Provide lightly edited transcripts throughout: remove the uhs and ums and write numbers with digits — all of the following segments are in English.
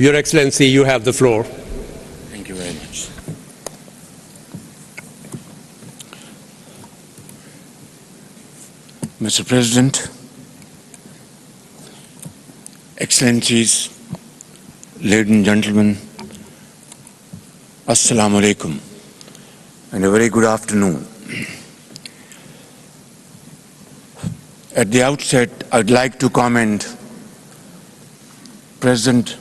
Your Excellency, you have the floor. Thank you very much. Mr. President, Excellencies, ladies and gentlemen, Assalamu alaikum, and a very good afternoon. At the outset, I'd like to commend President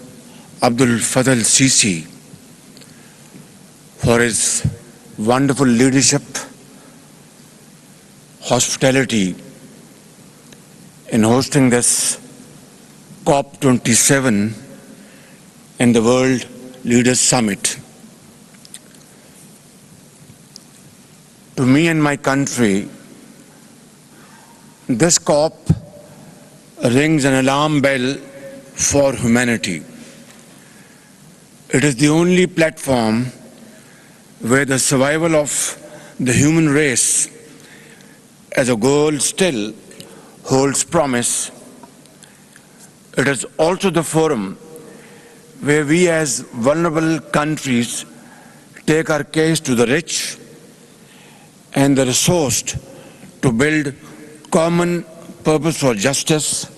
Abdul Fattah al-Sisi for his wonderful leadership, hospitality in hosting this COP27 and the World Leaders Summit. To me and my country, this COP rings an alarm bell for humanity. It is the only platform where the survival of the human race as a goal still holds promise. It is also the forum where we as vulnerable countries take our case to the rich and the resourced to build common purpose for justice,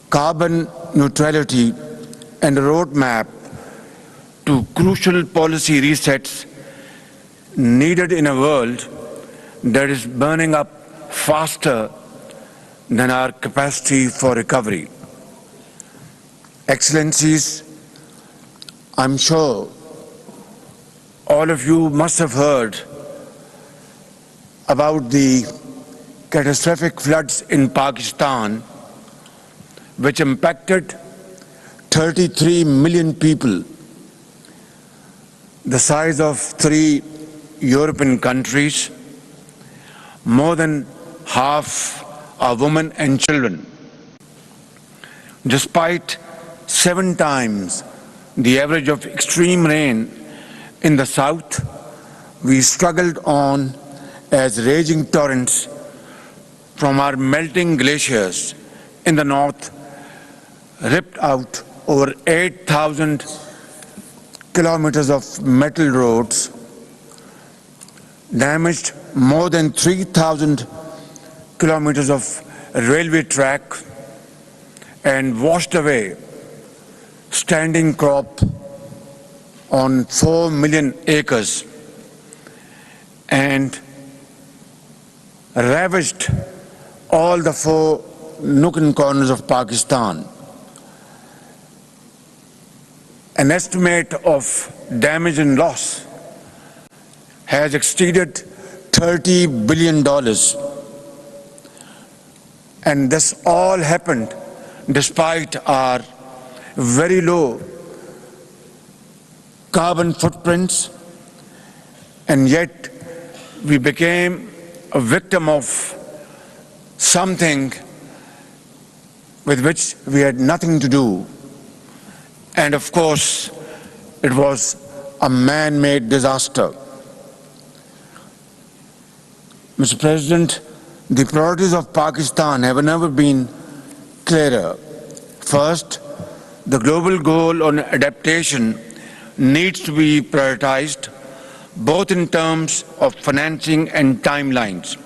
carbon neutrality, and a roadmap to crucial policy resets needed in a world that is burning up faster than our capacity for recovery. Excellencies, I'm sure all of you must have heard about the catastrophic floods in Pakistan, which impacted 33 million people, the size of 3 European countries. More than half are women and children. Despite 7 times the average of extreme rain in the south, we struggled on as raging torrents from our melting glaciers in the north ripped out over 8,000 kilometers of metal roads, damaged more than 3,000 kilometers of railway track, and washed away standing crop on 4 million acres, and ravaged all the 4 nook and corners of Pakistan. An estimate of damage and loss has exceeded $30 billion. And this all happened despite our very low carbon footprints, and yet we became a victim of something with which we had nothing to do. And of course, it was a man-made disaster. Mr. President, the priorities of Pakistan have never been clearer. First, the global goal on adaptation needs to be prioritized, both in terms of financing and timelines.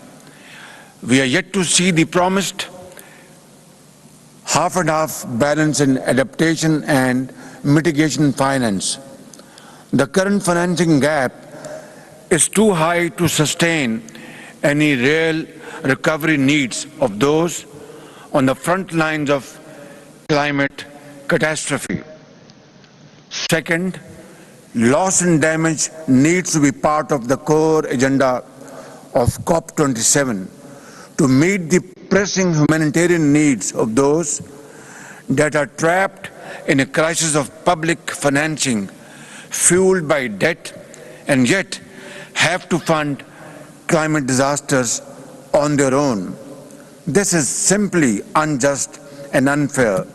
We are yet to see the promised half and half balance in adaptation and mitigation finance. The current financing gap is too high to sustain any real recovery needs of those on the front lines of climate catastrophe. Second, loss and damage needs to be part of the core agenda of COP27 to meet the pressing humanitarian needs of those that are trapped in a crisis of public financing fueled by debt and yet have to fund climate disasters on their own. This is simply unjust and unfair,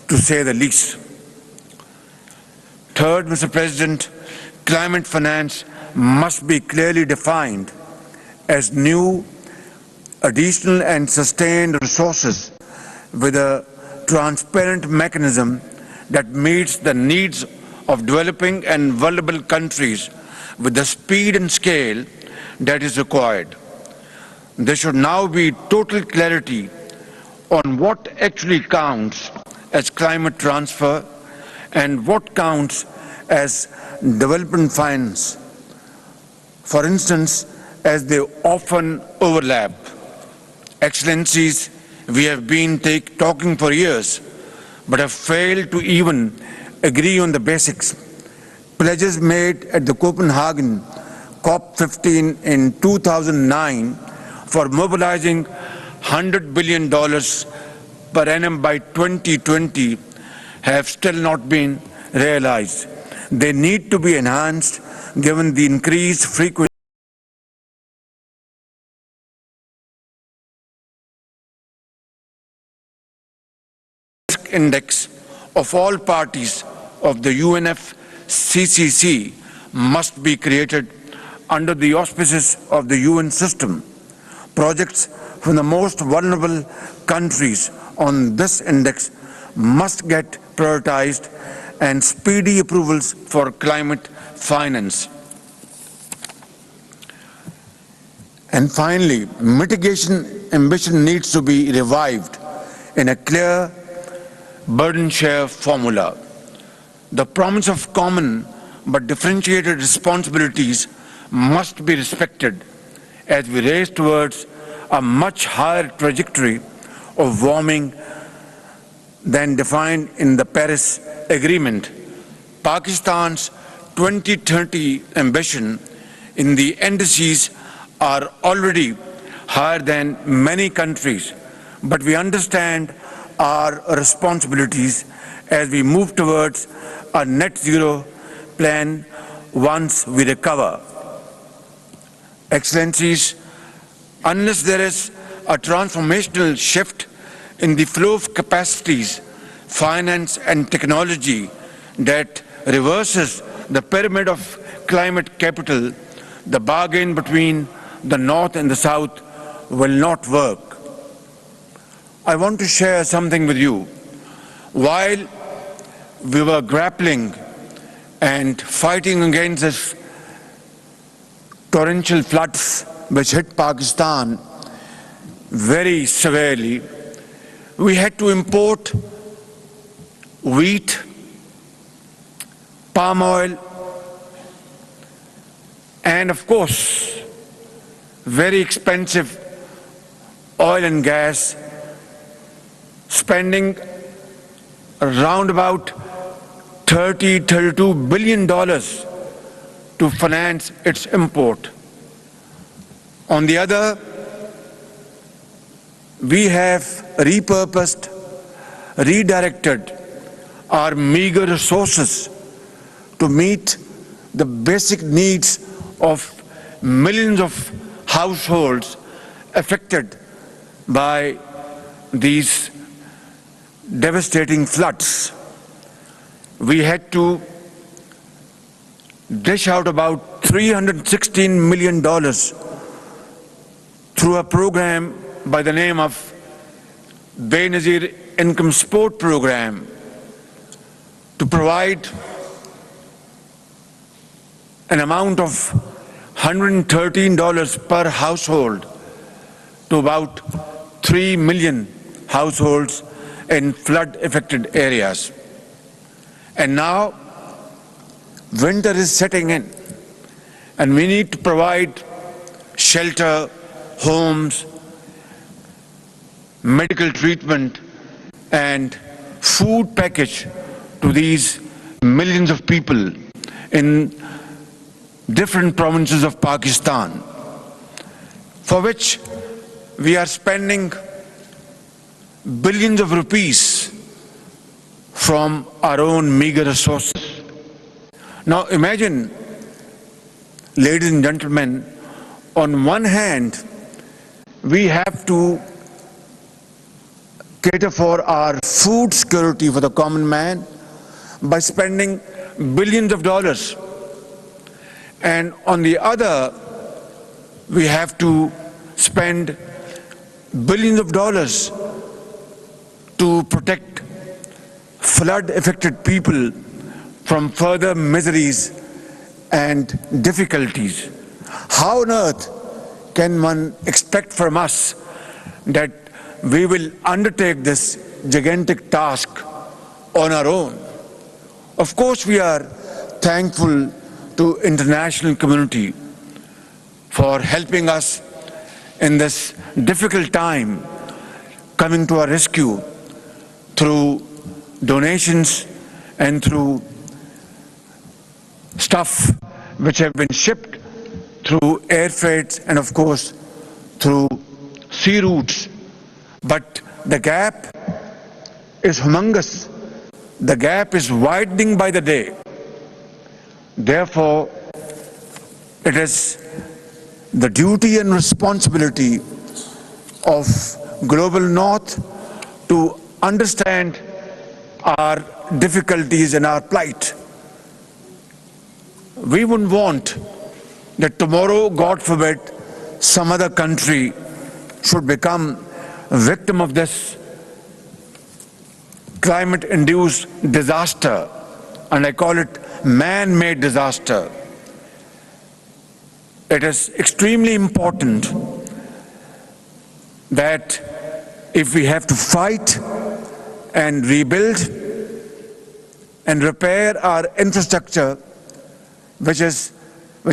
to say the least. Third, Mr. President, climate finance must be clearly defined as new, additional and sustained resources with a transparent mechanism that meets the needs of developing and vulnerable countries with the speed and scale that is required. There should now be total clarity on what actually counts as climate transfer and what counts as development finance, for instance, as they often overlap. Excellencies, we have been talking for years, but have failed to even agree on the basics. Pledges made at the Copenhagen COP15 in 2009 for mobilizing $100 billion per annum by 2020 have still not been realized. They need to be enhanced given the increased frequency index of all parties of the UNFCCC must be created under the auspices of the UN system. Projects from the most vulnerable countries on this index must get prioritized and speedy approvals for climate finance. And finally, mitigation ambition needs to be revived in a clear burden share formula. The promise of common but differentiated responsibilities must be respected as we race towards a much higher trajectory of warming than defined in the Paris Agreement. Pakistan's 2030 ambition in the indices are already higher than many countries, but we understand our responsibilities as we move towards a net zero plan once we recover. Excellencies, unless there is a transformational shift in the flow of capacities, finance and technology that reverses the pyramid of climate capital, the bargain between the North and the South will not work. I want to share something with you. While we were grappling and fighting against this torrential floods which hit Pakistan very severely, we had to import wheat, palm oil, and of course, very expensive oil and gas, spending around about $32 billion to finance its import. On the other, we have repurposed, redirected our meager resources to meet the basic needs of millions of households affected by these devastating floods. We had to dish out about $316 million through a program by the name of Benazir Income Support Program to provide an amount of $113 per household to about 3 million households in flood-affected areas. And now, winter is setting in, and we need to provide shelter, homes, medical treatment, and food package to these millions of people in different provinces of Pakistan, for which we are spending billions of rupees from our own meager resources. Now imagine, ladies and gentlemen, on one hand, we have to cater for our food security for the common man by spending billions of dollars. And on the other, we have to spend billions of dollars to protect flood-affected people from further miseries and difficulties. How on earth can one expect from us that we will undertake this gigantic task on our own? Of course, we are thankful to international community for helping us in this difficult time, coming to our rescue through donations and through stuff which have been shipped through air freights and of course through sea routes. But the gap is humongous. The gap is widening by the day. Therefore, it is the duty and responsibility of Global North to understand our difficulties and our plight. We wouldn't want that tomorrow, God forbid, some other country should become a victim of this climate-induced disaster, and I call it man-made disaster. It is extremely important that if we have to fight and rebuild and repair our infrastructure, which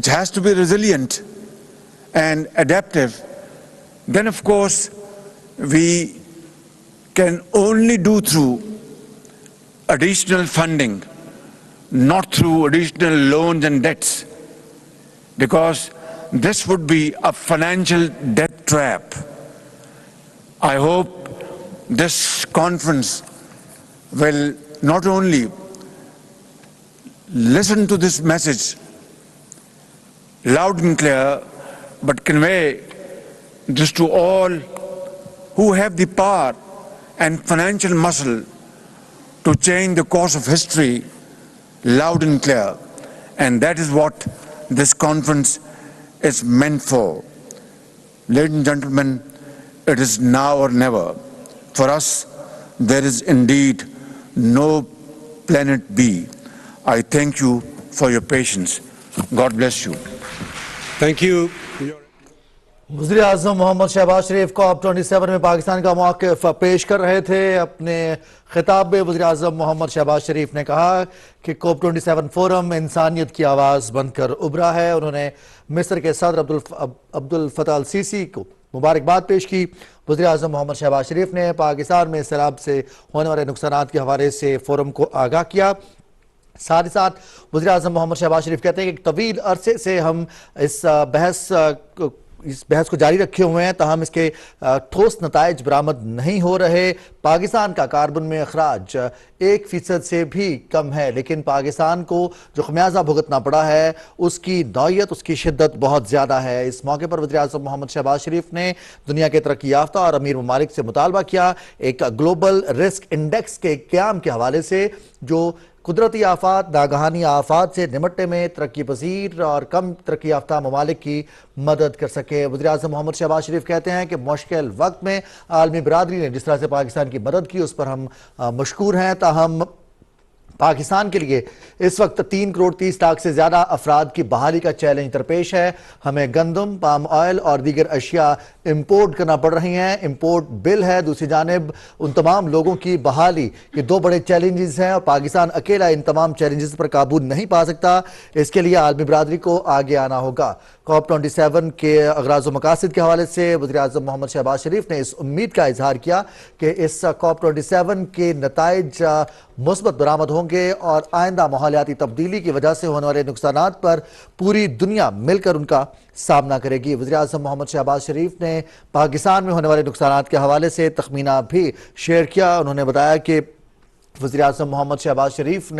has to be resilient and adaptive, then of course we can only do through additional funding, not through additional loans and debts, because this would be a financial death trap. I hope this conference will not only listen to this message loud and clear, but convey this to all who have the power and financial muscle to change the course of history loud and clear. And that is what this conference is meant for. Ladies and gentlemen, it is now or never. For us, there is indeed no planet B. I thank you for your patience. God bless you. Thank you. वज़ीराअज़म Mohammad Shahbaz Sharif COP27 में पाकिस्तान का मौक़िफ़ पेश कर रहे थे। अपने खिताब में वज़ीराअज़म मोहम्मद शहबाज शरीफ ने कहा कि COP27 फोरम इंसानियत की आवाज़ बनकर उभरा है। उन्होंने मिस्र के सदर अब्दुल फतह अल सीसी को मुबारकबाद पेश की। वज़ीराअज़म मोहम्मद शहबाज शरीफ ने पाकिस्तान में सैलाब से होने वाले नुकसानात के हवाले से फोरम को आगाह किया। साथ ही साथ वज़ीराअज़म मोहम्मद शहबाज शरीफ कहते हैं कि तवील अरसे से हम इस बहस को जारी रखे हुए हैं, ताहम इसके ठोस नताइज बरामद नहीं हो रहे। पाकिस्तान का कार्बन में अखराज 1% से भी कम है, लेकिन पाकिस्तान को जो खमियाजा भुगतना पड़ा है उसकी नौयत, उसकी शिद्दत बहुत ज़्यादा है। इस मौके पर वज़ीर-ए-आज़म मोहम्मद शहबाज शरीफ ने दुनिया के तरक्की याफ्ता और अमीर ममालिक से मुतालबा किया एक ग्लोबल रिस्क इंडेक्स के क़याम के हवाले से, जो कुदरती आफात, नागहानी आफात से निमटने में तरक्की पजीर और कम तरक्की याफ्ता ममालिक की मदद कर सके। वज़ीर-ए-आज़म मोहम्मद शहबाज शरीफ कहते हैं कि मुश्किल वक्त में आलमी बरादरी ने जिस तरह से पाकिस्तान की मदद की उस पर हम मशकूर हैं। ताहम पाकिस्तान के लिए इस वक्त 3 करोड़ 30 लाख से ज़्यादा अफराद की बहाली का चैलेंज दरपेश है। हमें गंदम, पाम ऑयल और दीगर अशिया इंपोर्ट करना पड़ रही हैं। इंपोर्ट बिल है। दूसरी जानिब उन तमाम लोगों की बहाली, ये 2 बड़े चैलेंजेस हैं और पाकिस्तान अकेला इन तमाम चैलेंजेस पर काबू नहीं पा सकता। इसके लिए आलमी बरादरी को आगे आना होगा। COP27 के अगराज़ व मकासद के हवाले से वज़ीर-ए-आज़म मोहम्मद शहबाज शरीफ ने इस उम्मीद का इजहार किया कि इस COP27 के नताइज मुस्बत बरामद होंगे और आइंदा माहौलियाती तब्दीली की वजह से होने वाले नुकसानात पर पूरी दुनिया मिलकर उनका सामना करेगी। वज़ीर-ए-आज़म मोहम्मद शहबाज शरीफ ने पाकिस्तान में होने वाले नुकसानात के हवाले से तखमीना भी शेयर किया। उन्होंने बताया कि वज़ीर-ए-आज़म मोहम्मद शहबाज शरीफ ने